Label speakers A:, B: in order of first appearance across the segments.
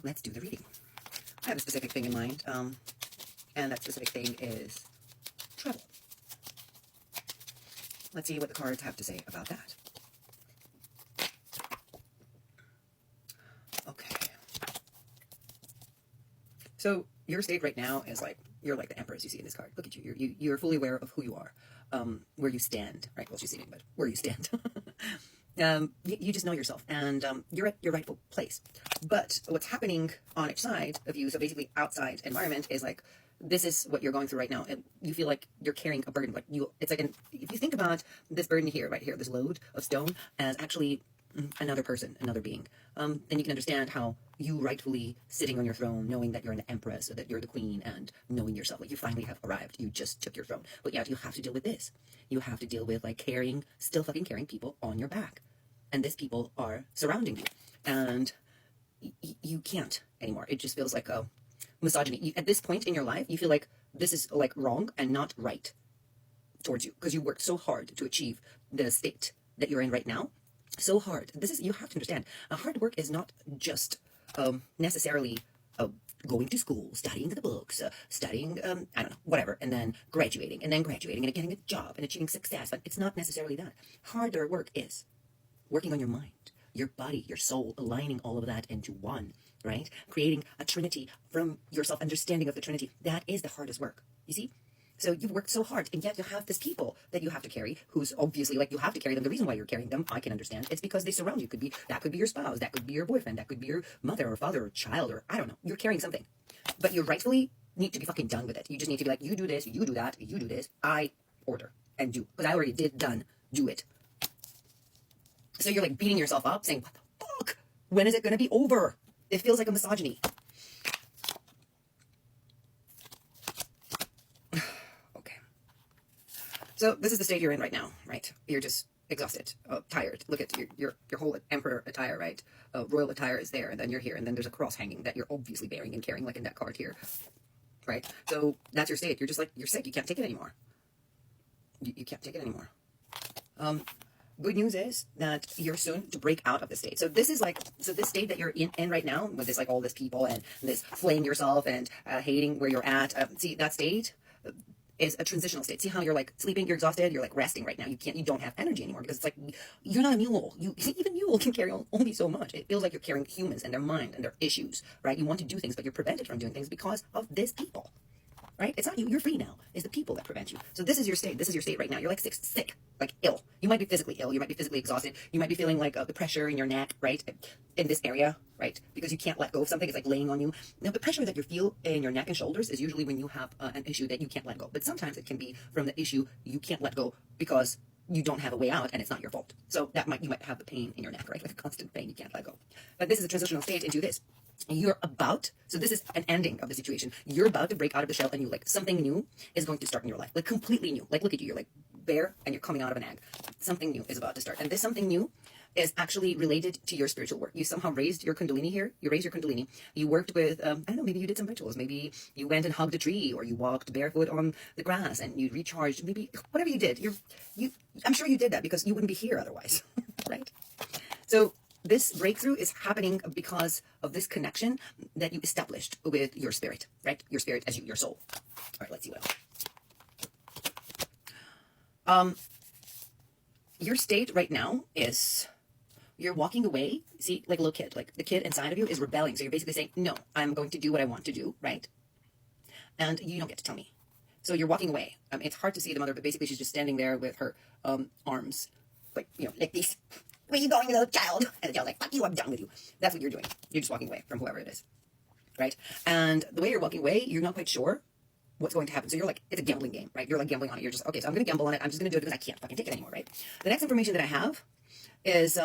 A: let's do the reading. I have a specific thing in mind, and that specific thing is travel. Let's see what the cards have to say about that. Okay. So your state right now is like, you're like the Empress you see in this card. Look at you. You're fully aware of who you are, where you stand, right? Well, she's sitting, but where you stand. You just know yourself, and you're at your rightful place. But what's happening on each side of you, so basically outside environment, is like, this is what you're going through right now, and you feel like you're carrying a burden. Like it's like if you think about this burden here, right here, this load of stone, as actually another person, another being, then you can understand how you rightfully sitting on your throne, knowing that you're an empress, or that you're the queen, and knowing yourself, like you finally have arrived, you just took your throne. But yeah, you have to deal with this. You have to deal with like still fucking carrying people on your back, and these people are surrounding you, and you can't anymore. It just feels like a misogyny. At this point in your life, you feel like this is like wrong and not right towards you, because you worked so hard to achieve the state that you're in right now. So hard. You have to understand, hard work is not just necessarily going to school, studying the books, studying, I don't know, whatever, and then graduating, and getting a job and achieving success. But it's not necessarily that. Harder work is working on your mind, your body, your soul, aligning all of that into one, right? Creating a trinity from your self-understanding of the trinity. That is the hardest work, you see? So you've worked so hard, and yet you have these people that you have to carry, who's obviously, like, you have to carry them. The reason why you're carrying them, I can understand. It's because they surround you. That could be your spouse, that could be your boyfriend, that could be your mother or father or child, or I don't know. You're carrying something. But you rightfully need to be fucking done with it. You just need to be like, you do this, you do that, you do this. I order and do. Because I already done, do it. So you're like beating yourself up, saying, what the fuck? When is it going to be over? It feels like a misogyny. So this is the state you're in right now, right? You're just exhausted, tired. Look at your whole emperor attire, right? Royal attire is there, and then you're here, and then there's a cross hanging that you're obviously bearing and carrying, like in that card here, right? So that's your state. You're just like, you're sick. You can't take it anymore. You can't take it anymore. Good news is that you're soon to break out of the state. So this is like, this state that you're in right now, with this, like, all this people and this flaying yourself and hating where you're at. See, that state is a transitional state. See how you're like sleeping, you're exhausted, you're like resting right now. You don't have energy anymore, because it's like, you're not a mule. Even mule can carry only so much. It feels like you're carrying humans and their mind and their issues, right? You want to do things, but you're prevented from doing things because of this people, right? It's not you. You're free now. It's the people that prevent you. So this is your state. This is your state right now. You're like sick, like ill. You might be physically ill. You might be physically exhausted. You might be feeling like the pressure in your neck, right? In this area, right? Because you can't let go of something. It's like laying on you. Now, the pressure that you feel in your neck and shoulders is usually when you have an issue that you can't let go. But sometimes it can be from the issue you can't let go because you don't have a way out, and it's not your fault. So you might have the pain in your neck, right? Like a constant pain you can't let go. But this is a transitional state into this. So this is an ending of the situation. You're about to break out of the shell, and something new is going to start in your life. Like completely new. Like look at you, you're like bare and you're coming out of an egg. Something new is about to start. And this something new is actually related to your spiritual work. You somehow raised your kundalini here. You raised your kundalini. You worked with, I don't know, maybe you did some rituals. Maybe you went and hugged a tree, or you walked barefoot on the grass and you recharged. Maybe whatever you did, I'm sure you did that because you wouldn't be here otherwise, right? So this breakthrough is happening because of this connection that you established with your spirit, right? Your spirit as your soul. All right, let's see what else. Your state right now is, you're walking away. See, like a little kid, like the kid inside of you is rebelling. So you're basically saying, no, I'm going to do what I want to do, right? And you don't get to tell me. So you're walking away. It's hard to see the mother, but basically she's just standing there with her arms, like, like this. Where are you going, little child? And the child's like, fuck you, I'm done with you. That's what you're doing. You're just walking away from whoever it is, right? And the way you're walking away, you're not quite sure what's going to happen. So you're like, it's a gambling game, right? You're like gambling on it. You're just, okay, so I'm going to gamble on it. I'm just going to do it because I can't fucking take it anymore, right? The next information that I have is,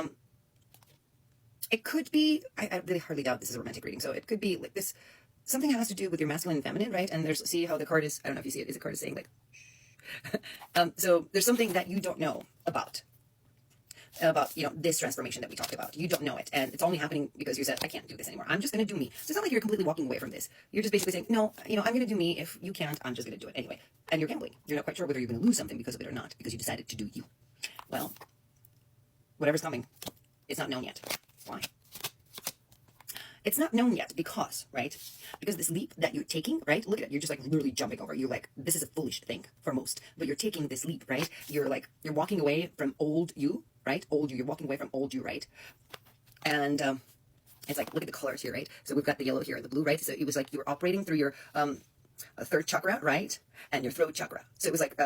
A: it could be, I really hardly doubt this is a romantic reading. So it could be like this, something has to do with your masculine and feminine, right? And see how the card is, I don't know if you see it, is the card is saying like, so there's something that you don't know about, this transformation that we talked about. You don't know it. And it's only happening because you said, I can't do this anymore. I'm just going to do me. So it's not like you're completely walking away from this. You're just basically saying, no, I'm going to do me. If you can't, I'm just going to do it anyway. And you're gambling. You're not quite sure whether you're going to lose something because of it or not, because you decided to do you. Well, whatever's coming, it's not known yet. Why? It's not known yet because, right? Because this leap that you're taking, right? Look at it. You're just like literally jumping over. You're like, this is a foolish thing for most, but you're taking this leap, right? You're walking away from old you, right? Old you. You're walking away from old you, right? And it's like, look at the colors here, right? So we've got the yellow here and the blue, right? So it was like you were operating through your third chakra, right? And your throat chakra. So it was like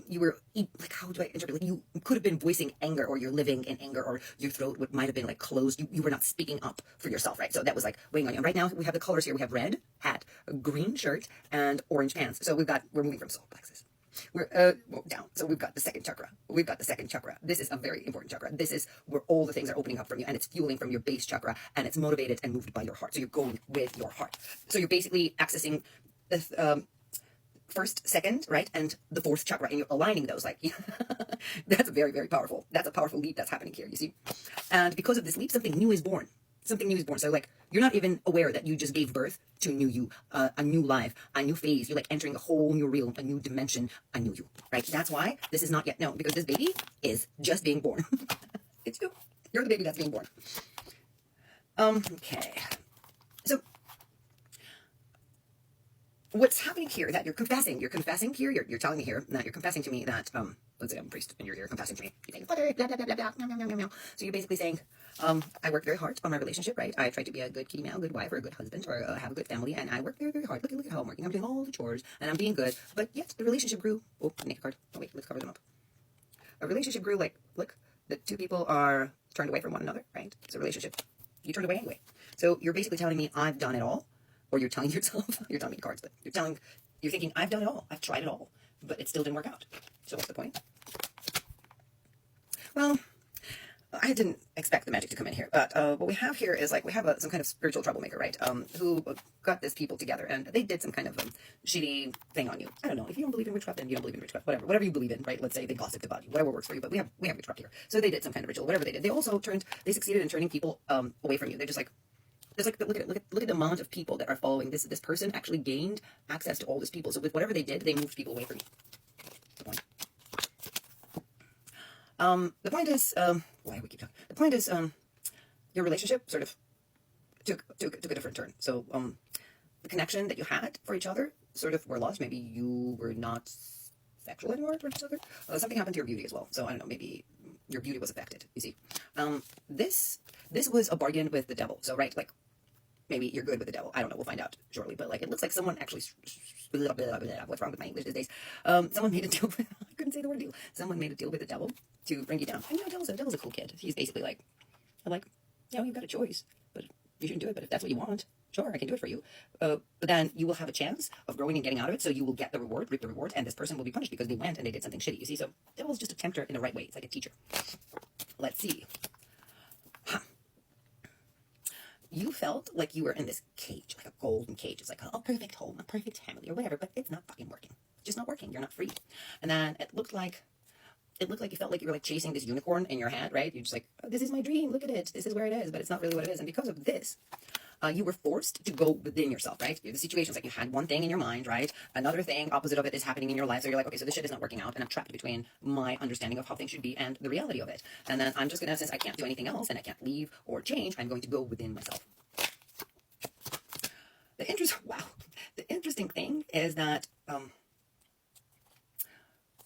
A: you were like, how do I interpret? Like you could have been voicing anger, or you're living in anger, or your throat might have been like closed. You were not speaking up for yourself, right? So that was like weighing on you. And right now we have the colors here. We have red hat, a green shirt, and orange pants. So we're moving from solar plexus. We're down. So we've got the second chakra. We've got the second chakra. This is a very important chakra. This is where all the things are opening up from you, and it's fueling from your base chakra, and it's motivated and moved by your heart. So you're going with your heart. So you're basically accessing the first, second, right, and the fourth chakra, and you're aligning those. Like that's very, very powerful. That's a powerful leap that's happening here. You see, and because of this leap, something new is born. Something new is born. So like you're not even aware that you just gave birth to a new you, a new life, a new phase. You're like entering a whole new realm, a new dimension, a new you, right? That's why this is not yet known, because this baby is just being born. It's you. You're the baby that's being born. Okay. So what's happening here that you're confessing here, you're telling me here that you're confessing to me that, let's say I'm a priest and you're confessing to me, you're saying, blah, blah, blah, blah, blah, meow, meow, meow, meow. So you're basically saying, I work very hard on my relationship, right? I try to be a good kitty meow, good wife, or a good husband, or have a good family, and I work very, very hard. Look at how I'm working. I'm doing all the chores, and I'm being good, but yet the relationship grew. Oh, naked card. Oh wait, let's cover them up. A relationship grew like, look, the two people are turned away from one another, right? It's a relationship. You turned away anyway. So you're basically telling me I've done it all. Or you're telling yourself, you're telling me the cards, but you're thinking, I've done it all. I've tried it all, but it still didn't work out. So what's the point? Well, I didn't expect the magic to come in here, but what we have here is like, we have some kind of spiritual troublemaker, right? Who got this people together, and they did some kind of shitty thing on you. I don't know. If you don't believe in witchcraft, then you don't believe in witchcraft. Whatever you believe in, right? Let's say they gossiped about you, whatever works for you, but we have witchcraft here. So they did some kind of ritual, whatever they did. They also they succeeded in turning people away from you. They're just like, there's like, look at the amount of people that are following this. This person actually gained access to all these people. So with whatever they did, they moved people away from you. The point. The point is, why we keep talking? The point is, your relationship sort of took a different turn. So, the connection that you had for each other sort of were lost. Maybe you were not sexual anymore towards each other. Something happened to your beauty as well. So I don't know. Maybe your beauty was affected. You see, this was a bargain with the devil. So right, like. Maybe you're good with the devil. I don't know. We'll find out shortly. But like, it looks like someone actually, what's wrong with my English these days? Someone made a deal with, I couldn't say the word deal. Someone made a deal with the devil to bring you down. And devil's a cool kid. He's basically like, you've got a choice, but you shouldn't do it. But if that's what you want, sure, I can do it for you. But then you will have a chance of growing and getting out of it. So you will get the reward, reap the reward, and this person will be punished because they went and they did something shitty. You see, so devil's just a tempter in the right way. It's like a teacher. Let's see. You felt like you were in this cage, like a golden cage. It's like a perfect home, a perfect family, or whatever, but it's not fucking working. It's just not working. You're not free. And then it looked like you felt like you were like chasing this unicorn in your head, right? You're just like, oh, this is my dream. Look at it. This is where it is, but it's not really what it is. And because of this, you were forced to go within yourself, right? The situation's like you had one thing in your mind, right? Another thing opposite of it is happening in your life. So you're like, okay, so this shit is not working out, and I'm trapped between my understanding of how things should be and the reality of it. And then I'm just gonna, since I can't do anything else and I can't leave or change, I'm going to go within myself. The interesting thing is that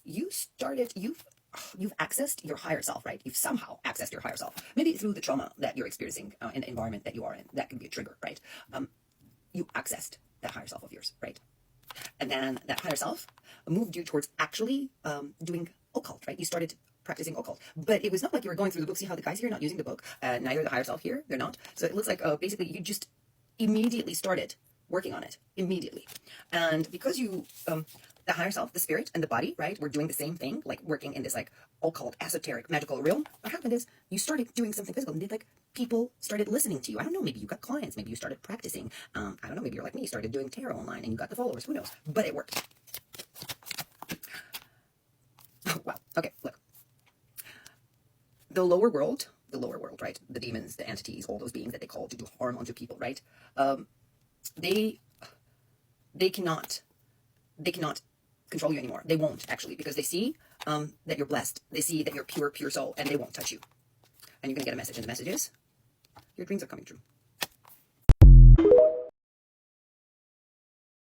A: you've accessed your higher self, right? You've somehow accessed your higher self, maybe through the trauma that you're experiencing in the environment that you are in. That can be a trigger, right? You accessed that higher self of yours, right? And then that higher self moved you towards actually doing occult, right? You started practicing occult, but it was not like you were going through the book. See how the guys here are not using the book, neither the higher self here, they're not. So it looks like basically you just immediately started working on it immediately. And because you the higher self, the spirit, and the body, right, were doing the same thing, like working in this like occult, esoteric, magical realm. What happened is you started doing something physical, and like people started listening to you. I don't know, maybe you got clients, maybe you started practicing. I don't know, maybe you're like me, you started doing tarot online and you got the followers, who knows, but it worked. Oh, wow. Okay, look. The lower world, right, the demons, the entities, all those beings that they call to do harm onto people, right, they cannot control you anymore. They won't, actually, because they see that you're blessed. They see that you're pure soul, and they won't touch you. And you're going to get a message, and the message is, your dreams are coming true.